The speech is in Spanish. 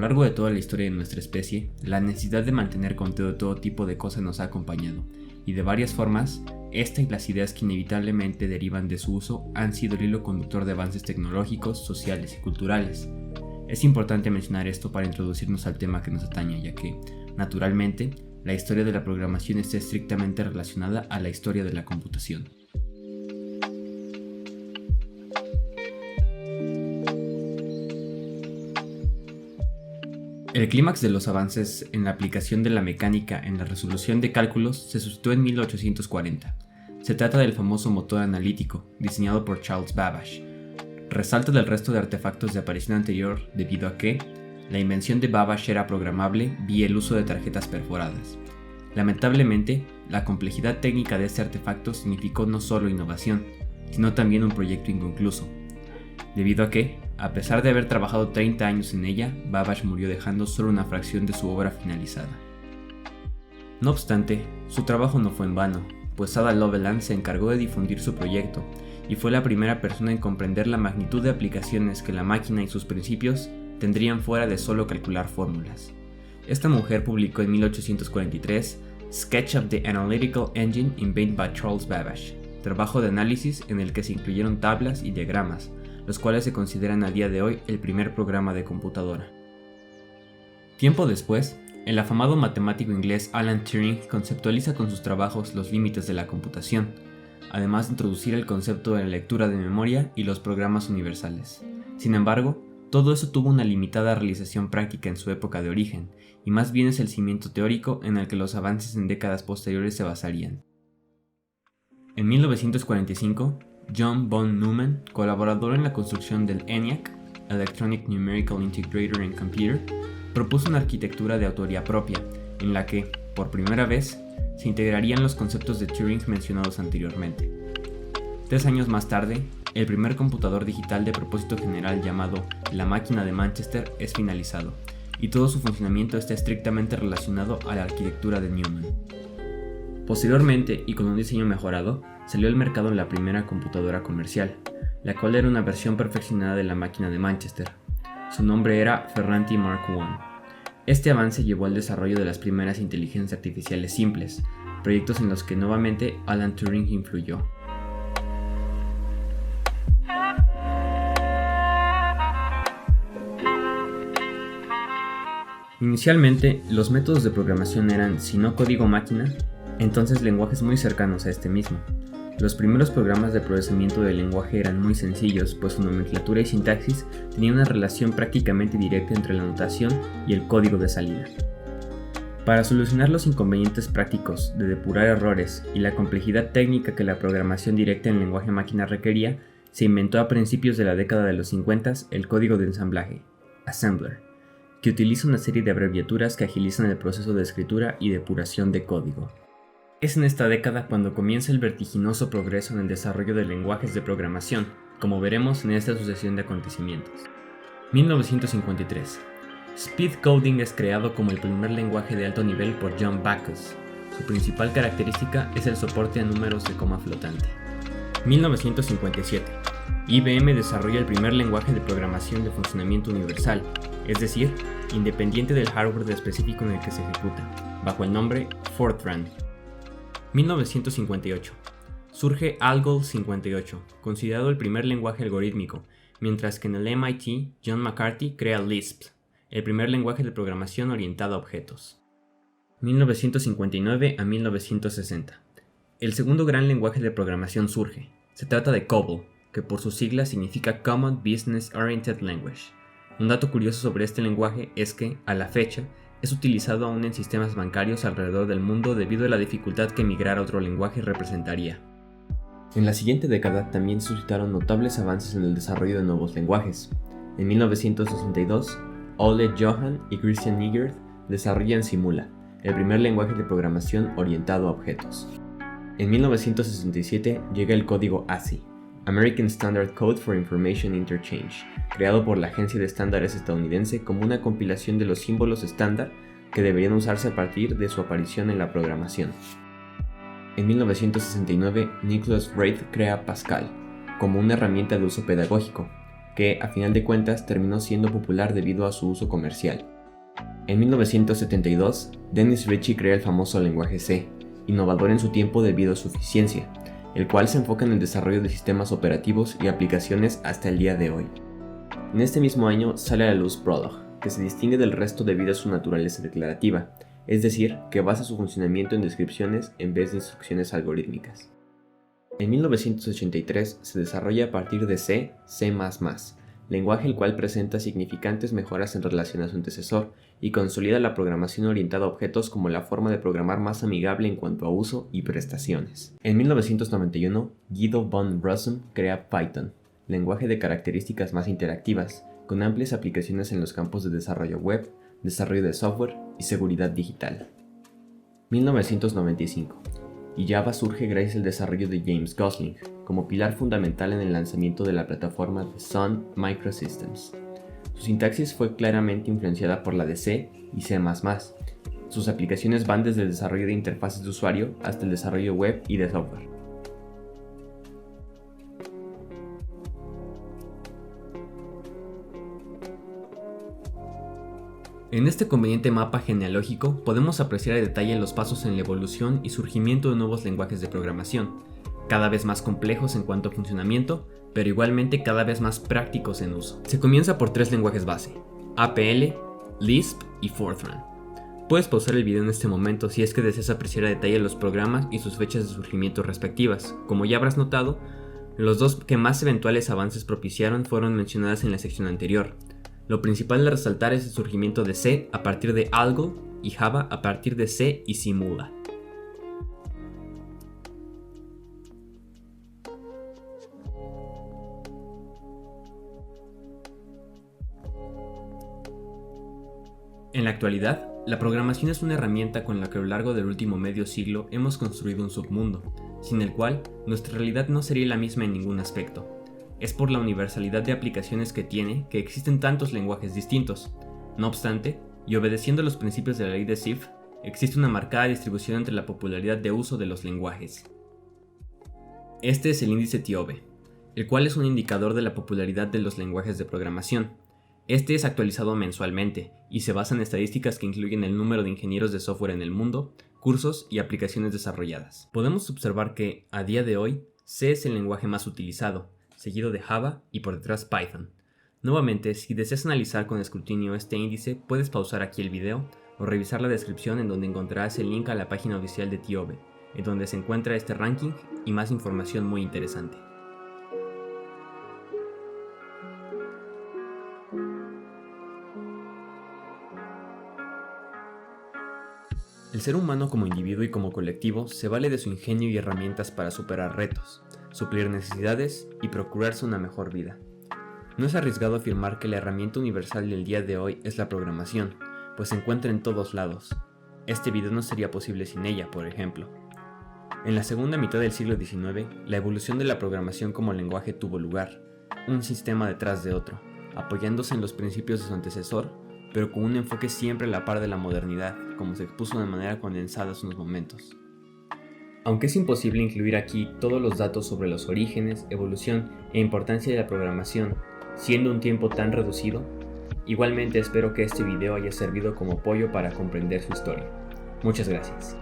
largo de toda la historia de nuestra especie, la necesidad de mantener conteo de todo tipo de cosas nos ha acompañado, y de varias formas, esta y las ideas que inevitablemente derivan de su uso han sido el hilo conductor de avances tecnológicos, sociales y culturales. Es importante mencionar esto para introducirnos al tema que nos atañe, ya que, naturalmente, la historia de la programación está estrictamente relacionada a la historia de la computación. El clímax de los avances en la aplicación de la mecánica en la resolución de cálculos se suscitó en 1840. Se trata del famoso motor analítico, diseñado por Charles Babbage. Resalta del resto de artefactos de aparición anterior debido a que la invención de Babbage era programable vía el uso de tarjetas perforadas. Lamentablemente, la complejidad técnica de este artefacto significó no solo innovación, sino también un proyecto inconcluso, debido a que, a pesar de haber trabajado 30 años en ella, Babbage murió dejando solo una fracción de su obra finalizada. No obstante, su trabajo no fue en vano, pues Ada Lovelace se encargó de difundir su proyecto y fue la primera persona en comprender la magnitud de aplicaciones que la máquina y sus principios tendrían fuera de solo calcular fórmulas. Esta mujer publicó en 1843 Sketch of the Analytical Engine Invented by Charles Babbage, trabajo de análisis en el que se incluyeron tablas y diagramas, los cuales se consideran a día de hoy el primer programa de computadora. Tiempo después, el afamado matemático inglés Alan Turing conceptualiza con sus trabajos los límites de la computación, además de introducir el concepto de la lectura de memoria y los programas universales. Sin embargo, todo eso tuvo una limitada realización práctica en su época de origen, y más bien es el cimiento teórico en el que los avances en décadas posteriores se basarían. En 1945, John von Neumann, colaborador en la construcción del ENIAC, Electronic Numerical Integrator and Computer, propuso una arquitectura de autoría propia, en la que, por primera vez, se integrarían los conceptos de Turing mencionados anteriormente. 3 años más tarde, el primer computador digital de propósito general llamado la máquina de Manchester es finalizado, y todo su funcionamiento está estrictamente relacionado a la arquitectura de Neumann. Posteriormente, y con un diseño mejorado, salió al mercado la primera computadora comercial, la cual era una versión perfeccionada de la máquina de Manchester. Su nombre era Ferranti Mark I. Este avance llevó al desarrollo de las primeras inteligencias artificiales simples, proyectos en los que nuevamente Alan Turing influyó. Inicialmente, los métodos de programación eran, si no código máquina, entonces lenguajes muy cercanos a este mismo. Los primeros programas de procesamiento del lenguaje eran muy sencillos, pues su nomenclatura y sintaxis tenían una relación prácticamente directa entre la notación y el código de salida. Para solucionar los inconvenientes prácticos de depurar errores y la complejidad técnica que la programación directa en lenguaje máquina requería, se inventó a principios de la década de los 50 el código de ensamblaje, Assembler, que utiliza una serie de abreviaturas que agilizan el proceso de escritura y depuración de código. Es en esta década cuando comienza el vertiginoso progreso en el desarrollo de lenguajes de programación, como veremos en esta sucesión de acontecimientos. 1953. Speed Coding es creado como el primer lenguaje de alto nivel por John Backus. Su principal característica es el soporte a números de coma flotante. 1957. IBM desarrolla el primer lenguaje de programación de funcionamiento universal, es decir, independiente del hardware específico en el que se ejecuta, bajo el nombre Fortran. 1958. Surge ALGOL 58, considerado el primer lenguaje algorítmico, mientras que en el MIT, John McCarthy crea Lisp, el primer lenguaje de programación orientado a objetos. 1959 a 1960. El segundo gran lenguaje de programación surge. Se trata de COBOL, que por sus siglas significa Common Business Oriented Language. Un dato curioso sobre este lenguaje es que, a la fecha, es utilizado aún en sistemas bancarios alrededor del mundo debido a la dificultad que migrar a otro lenguaje representaría. En la siguiente década también se suscitaron notables avances en el desarrollo de nuevos lenguajes. En 1962, Ole Johan y Christian Nigert desarrollan Simula, el primer lenguaje de programación orientado a objetos. En 1967 llega el código ASCII, American Standard Code for Information Interchange, creado por la Agencia de Estándares estadounidense como una compilación de los símbolos estándar que deberían usarse a partir de su aparición en la programación. En 1969, Nicholas Wright crea Pascal, como una herramienta de uso pedagógico, que a final de cuentas terminó siendo popular debido a su uso comercial. En 1972, Dennis Ritchie crea el famoso lenguaje C, innovador en su tiempo debido a su eficiencia, el cual se enfoca en el desarrollo de sistemas operativos y aplicaciones hasta el día de hoy. En este mismo año sale a la luz Prolog, que se distingue del resto debido a su naturaleza declarativa, es decir, que basa su funcionamiento en descripciones en vez de instrucciones algorítmicas. En 1983 se desarrolla a partir de C, C++, lenguaje el cual presenta significantes mejoras en relación a su antecesor y consolida la programación orientada a objetos como la forma de programar más amigable en cuanto a uso y prestaciones. En 1991, Guido von Rossum crea Python, lenguaje de características más interactivas, con amplias aplicaciones en los campos de desarrollo web, desarrollo de software y seguridad digital. 1995. Y Java surge gracias al desarrollo de James Gosling, como pilar fundamental en el lanzamiento de la plataforma de Sun Microsystems. Su sintaxis fue claramente influenciada por la de C y C++. Sus aplicaciones van desde el desarrollo de interfaces de usuario hasta el desarrollo web y de software. En este conveniente mapa genealógico podemos apreciar a detalle los pasos en la evolución y surgimiento de nuevos lenguajes de programación, cada vez más complejos en cuanto a funcionamiento, pero igualmente cada vez más prácticos en uso. Se comienza por 3 lenguajes base: APL, Lisp y Fortran. Puedes pausar el video en este momento si es que deseas apreciar a detalle los programas y sus fechas de surgimiento respectivas. Como ya habrás notado, los 2 que más eventuales avances propiciaron fueron mencionadas en la sección anterior. Lo principal de resaltar es el surgimiento de C a partir de Algol y Java a partir de C y Simula. En la actualidad, la programación es una herramienta con la que a lo largo del último medio siglo hemos construido un submundo, sin el cual nuestra realidad no sería la misma en ningún aspecto. Es por la universalidad de aplicaciones que tiene que existen tantos lenguajes distintos. No obstante, y obedeciendo los principios de la ley de Zipf, existe una marcada distribución entre la popularidad de uso de los lenguajes. Este es el índice TIOBE, el cual es un indicador de la popularidad de los lenguajes de programación. Este es actualizado mensualmente y se basa en estadísticas que incluyen el número de ingenieros de software en el mundo, cursos y aplicaciones desarrolladas. Podemos observar que, a día de hoy, C es el lenguaje más utilizado, seguido de Java y por detrás Python. Nuevamente, si deseas analizar con escrutinio este índice, puedes pausar aquí el video o revisar la descripción en donde encontrarás el link a la página oficial de TIOBE, en donde se encuentra este ranking y más información muy interesante. El ser humano como individuo y como colectivo se vale de su ingenio y herramientas para superar retos, suplir necesidades y procurarse una mejor vida. No es arriesgado afirmar que la herramienta universal del día de hoy es la programación, pues se encuentra en todos lados. Este video no sería posible sin ella, por ejemplo. En la segunda mitad del siglo XIX, la evolución de la programación como lenguaje tuvo lugar, un sistema detrás de otro, apoyándose en los principios de su antecesor, pero con un enfoque siempre a la par de la modernidad, como se expuso de manera condensada hace unos momentos. Aunque es imposible incluir aquí todos los datos sobre los orígenes, evolución e importancia de la programación, siendo un tiempo tan reducido, igualmente espero que este video haya servido como apoyo para comprender su historia. Muchas gracias.